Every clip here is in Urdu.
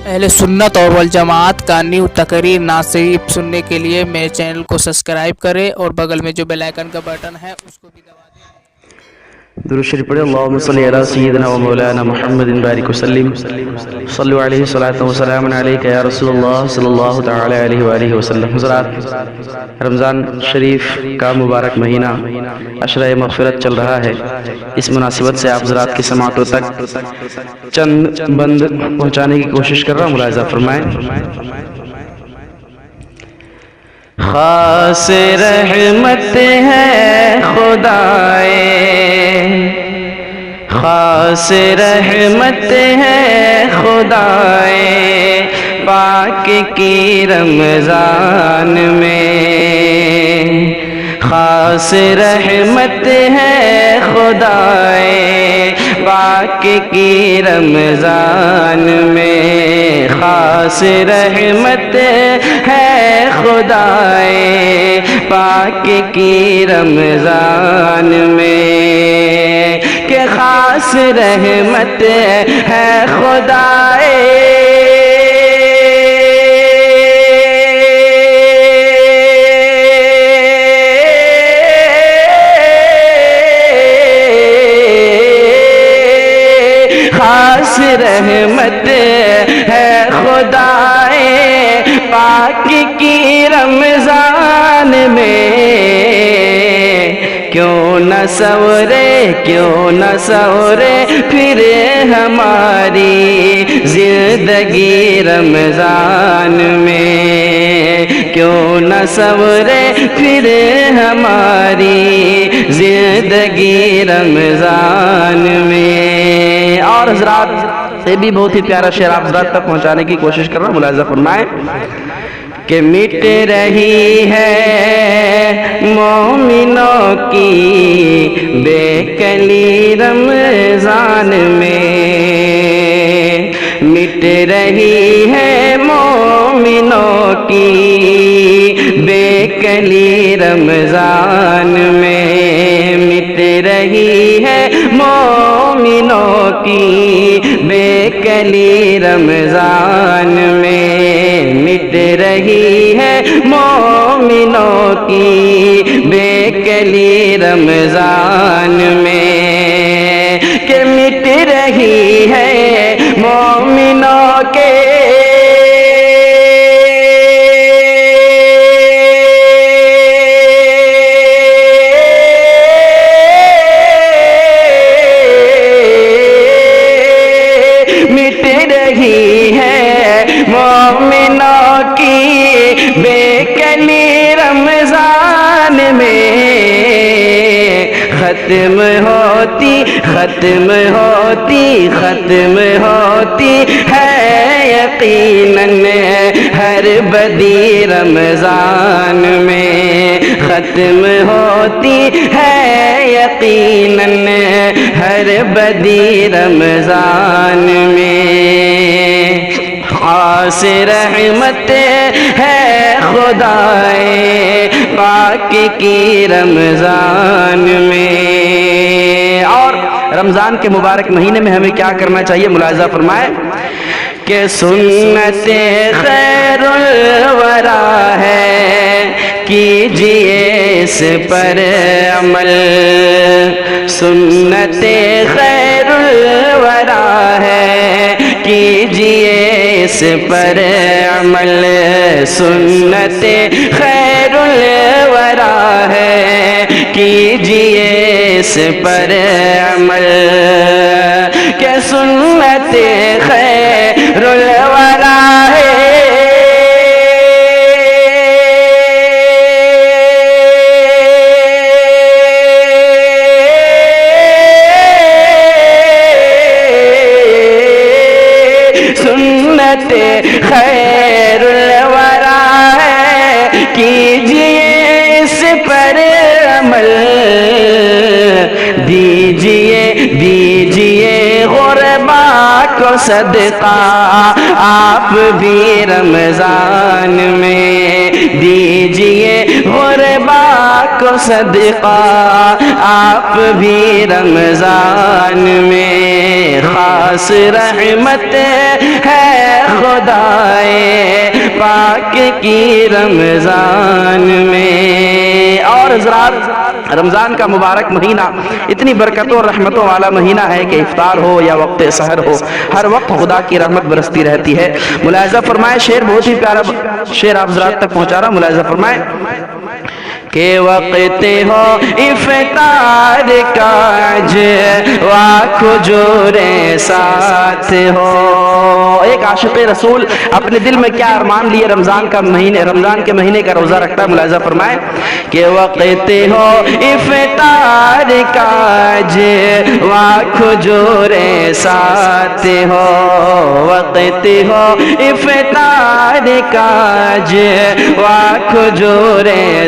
اہل سنت اور والجماعت کا نیو تقریر نا صرف سننے کے لیے میرے چینل کو سبسکرائب کریں اور بغل میں جو بیل آئیکن کا بٹن ہے اس کو بھی دبا دیں۔ درود شریف پڑھیں۔ اللہم صلی علی سیدنا و مولانا محمد بارک وسلم صلو علیہ صلاۃ و سلام علیک یا رسول اللہ صلی اللہ تعالی علیہ وآلہ وسلم۔ حضرات، رمضان شریف کا مبارک مہینہ عشرہ مغفرت چل رہا ہے۔ اس مناسبت سے آپ حضرات کی سماعتوں تک چند بند پہنچانے کی کوشش کر رہا ہوں، ملاحظہ فرمائیں۔ خاص رحمت ہے خدائے، خاص رحمت ہے خدائے پاک کی رمضان میں، خاص رحمت ہے خدائے پاک کی رمضان میں، خاص رحمت ہے خدائے پاک کی رمضان میں، کہ خاص رحمت ہے خدائے رحمت ہے خدائے پاک کی رمضان میں، کیوں نہ سورے کیوں نہ سورے پھر ہماری زندگی رمضان میں، کیوں نہ سورے پھر ہماری زندگی رمضان میں۔ اور حضرات، یہ بھی بہت ہی پیارا شعر آپ حضرات تک پہنچانے کی کوشش کر رہا ہوں، ملاحظہ فرمائیں کہ مٹ رہی ہے مومنوں کی بے کلی رمضان میں، مٹ رہی ہے مومنوں کی بے کلی رمضان میں، مٹ رہی ہے مومنوں کی بے کلی رمضان میں، مٹ رہی ہے مومنوں کی بے کلی رمضان میں، کہ مٹ رہی ہے مومنوں کے مومنوں کی بے کلی رمضان میں، ختم ہوتی ختم ہوتی ختم ہوتی ہے یقیناً ہر بدی رمضان میں، ختم ہوتی ہے یقیناً ہر بدی رمضان میں، خاص رحمت ہے خدائے پاک کی رمضان میں۔ اور رمضان کے مبارک مہینے میں ہمیں کیا کرنا چاہیے، ملاحظہ فرمائیں کہ سنت خیر الورا ہے کیجئے اس پر عمل، سنت خیر الورا ہے کیجئے اس پر عمل، سنت خیر الورا ہے کیجئے اس پر عمل، کہ سنت خیر الورا ہے خیر الورا ہے کیجئے اس پر عمل، دیجئے دیجئے غربا کو صدقہ آپ بھی رمضان میں دیجئے، غربا کو صدقہ آپ بھی رمضان میں، خاص رحمت ہے خدائے پاک کی رمضان میں۔ اور حضرات، رمضان کا مبارک مہینہ اتنی برکتوں اور رحمتوں والا مہینہ ہے کہ افطار ہو یا وقت سحر ہو، ہر وقت خدا کی رحمت برستی رہتی ہے۔ ملاحظہ فرمائے، شعر بہت ہی پیارا شعر آپ حضرات تک پہنچا رہا، ملاحظہ فرمائے کہ وقت ہو افطار کا اجوا کھجور ساتھ ہو۔ ایک عاشق رسول اپنے دل میں کیا ارمان لیے رمضان کے مہینے کا روزہ رکھتا ہے، ملاحظہ فرمائے کہ وقت ہو افطار کا اجوا کھجور ساتھ ہو، وقت ہو افطار کا اجوا کھجور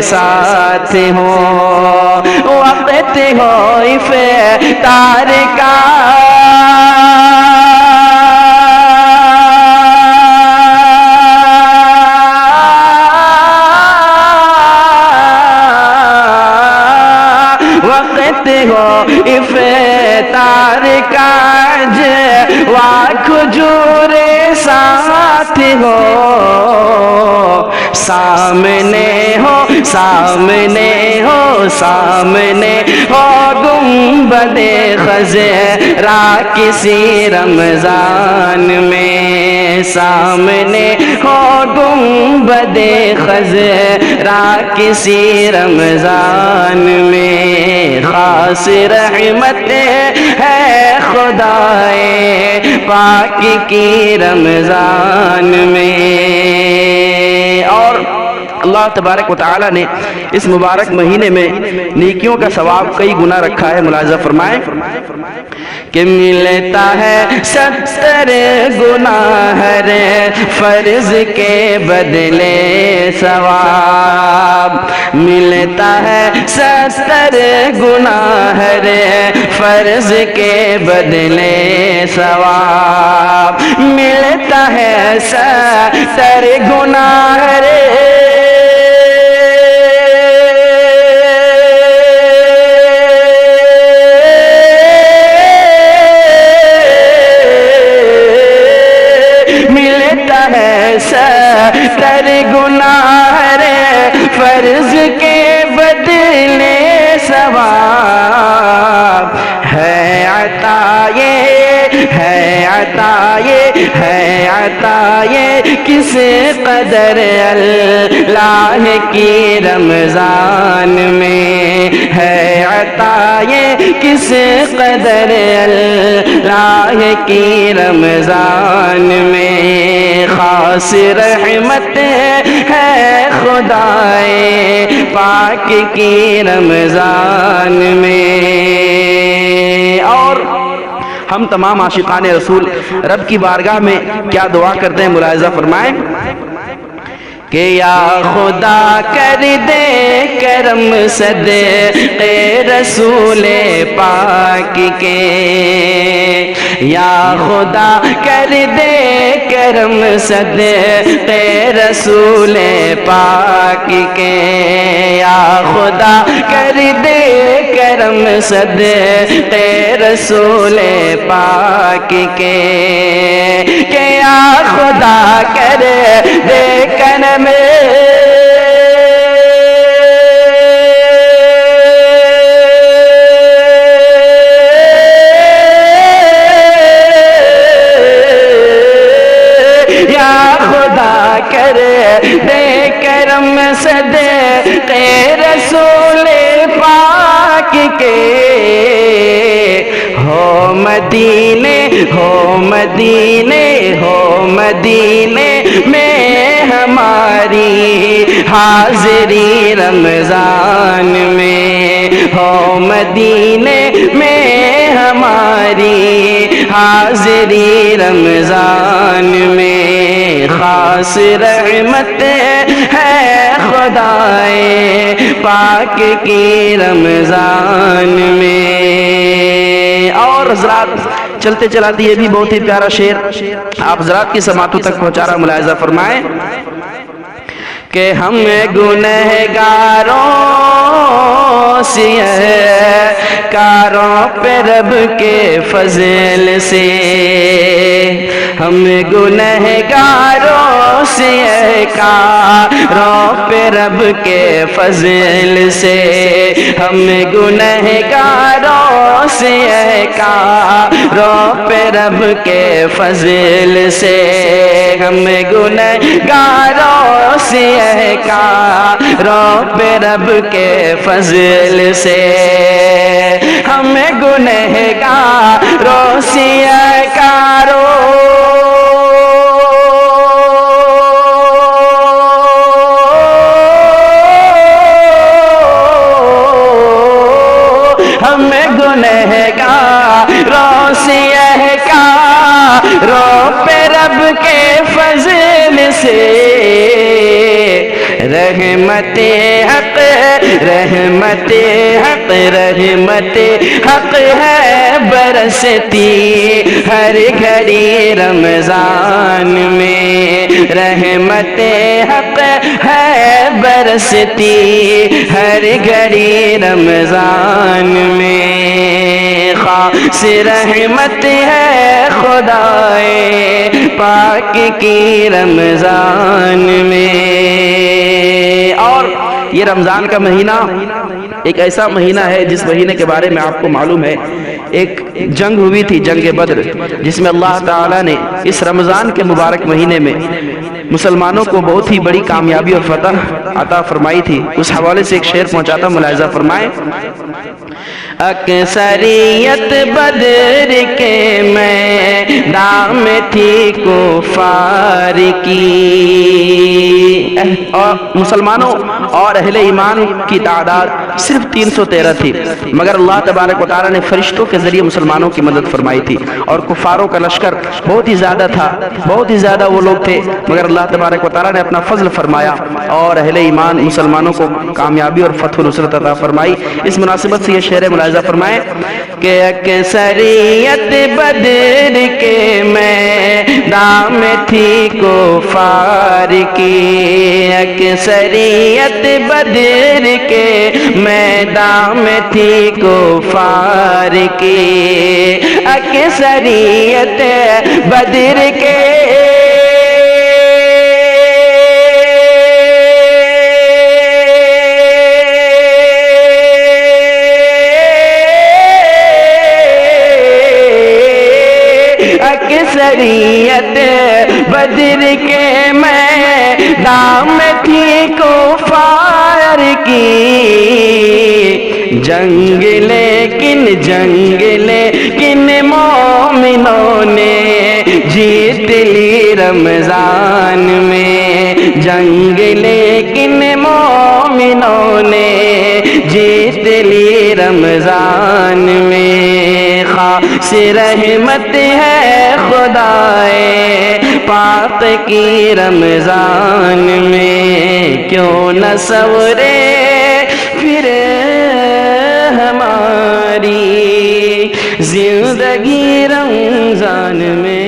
ساتھ ہو، وقت ہو افطار کا وقت ہو افطار کا اجوا کھجور ساتھ ہو، سامنے ہو سامنے ہو سامنے ہو گنبد خضرا کسی رمضان میں، سامنے ہو گنبد خضرا کسی رمضان میں، خاص رحمت ہے خدائے پاک کی رمضان میں۔ اور اللہ تبارک و تعالی نے اس مبارک مہینے میں نیکیوں کا ثواب کئی گنا رکھا ہے، ملاحظہ فرمائیں کہ ملتا ہے 70 گنا ہر فرض کے بدلے ثواب، ملتا ہے 70 گنا ہر فرض کے بدلے ثواب، ملتا ہے 70 گنا ہر ستر گنا ہر فرض کے بدلے ثواب، ہے عطا یہ ہے عطا یہ ہے عطا یہ کس قدر اللہ کی رمضان میں، ہے عطا یہ کس قدر اللہ کی رمضان میں، خاص رحمت ہے خدائے پاک کی رمضان میں۔ اور ہم تمام عاشقان رسول رب کی بارگاہ میں کیا دعا کرتے ہیں، ملاحظہ فرمائیں کہ یا خدا کر دے کرم صدقے رسول پاک کے، یا خدا کر دے کرم صدقے رسول پاک کے، یا خدا کر دے کرم صدقے رسول پاک کے، کہ یا خدا کر دے کرم یا خدا کر دے کرم صدقے رسول پاک کے، ہو مدینے ہو مدینے ہو مدینے میں ہماری حاضری رمضان میں، ہو مدینے میں ہماری حاضری رمضان میں، خاص رحمت ہے خدائے پاک کی رمضان میں۔ اور حضرات چلتے چلاتے یہ بھی بہت ہی پیارا شعر آپ حضرات کی سماعتوں تک پہنچا رہا، ملاحظہ فرمائیں کہ ہم گنہگاروں سیہکاروں پہ رب کے فضل سے، ہم گنہگاروں سیہکاروں پہ رب کے فضل سے، ہم گنہگاروں سیہکاروں پہ رب کے فضل سے، ہم گنہگاروں سیہکاروں پہ رب کے فضل سے، ہم گنہگاروں سیہکاروں ہم گنہگاروں سیہکاروں پہ رب کے فضل سے، رحمت حق رحمت حق رحمت حق ہے برستی ہر گھڑی رمضان میں، رحمت حق ہے برستی ہر گھڑی رمضان میں، خاص رحمت ہے خدائے پاک کی رمضان میں۔ اور یہ رمضان کا مہینہ ایک ایسا مہینہ ہے جس مہینے کے بارے میں آپ کو معلوم ہے، ایک جنگ ہوئی تھی، جنگ بدر، جس میں اللہ تعالیٰ نے اس رمضان کے مبارک مہینے میں مسلمانوں کو بہت ہی بڑی کامیابی اور فتح عطا فرمائی تھی۔ اس حوالے سے ایک شعر پہنچاتا، ملاحظہ فرمائیں۔ اکثریت بدر کے میدان میں تھی کفار کی، اور مسلمانوں اور اہل ایمان کی تعداد صرف 313 تھی، مگر اللہ تبارک و تعالیٰ نے فرشتوں کے ذریعے مسلمانوں کی مدد فرمائی تھی، اور کفاروں کا لشکر بہت ہی زیادہ تھا، بہت ہی زیادہ وہ لوگ تھے، مگر اللہ تبارک و تعالیٰ نے اپنا فضل فرمایا اور اہل ایمان مسلمانوں کو کامیابی اور فتح و نصرت عطا فرمائی۔ اس مناسبت سے یہ شعر ملاحظہ فرمائیں کہ اکثریت بدر کے میدان میں تھی کفار کی، اکثریت بدر کے میدان میں تھی کفار کی، اکثریت بدر کے اکثریت بدر کے میدان میں تھی کفار کی، جنگ لیکن مومنوں نے جیت لی رمضان میں، جنگ لیکن مومنوں نے جیت لی رمضان میں، خاص رحمت ہے خدائے پاک کی رمضان میں، کیوں نہ سورے پھر ہماری زندگی رمضان میں۔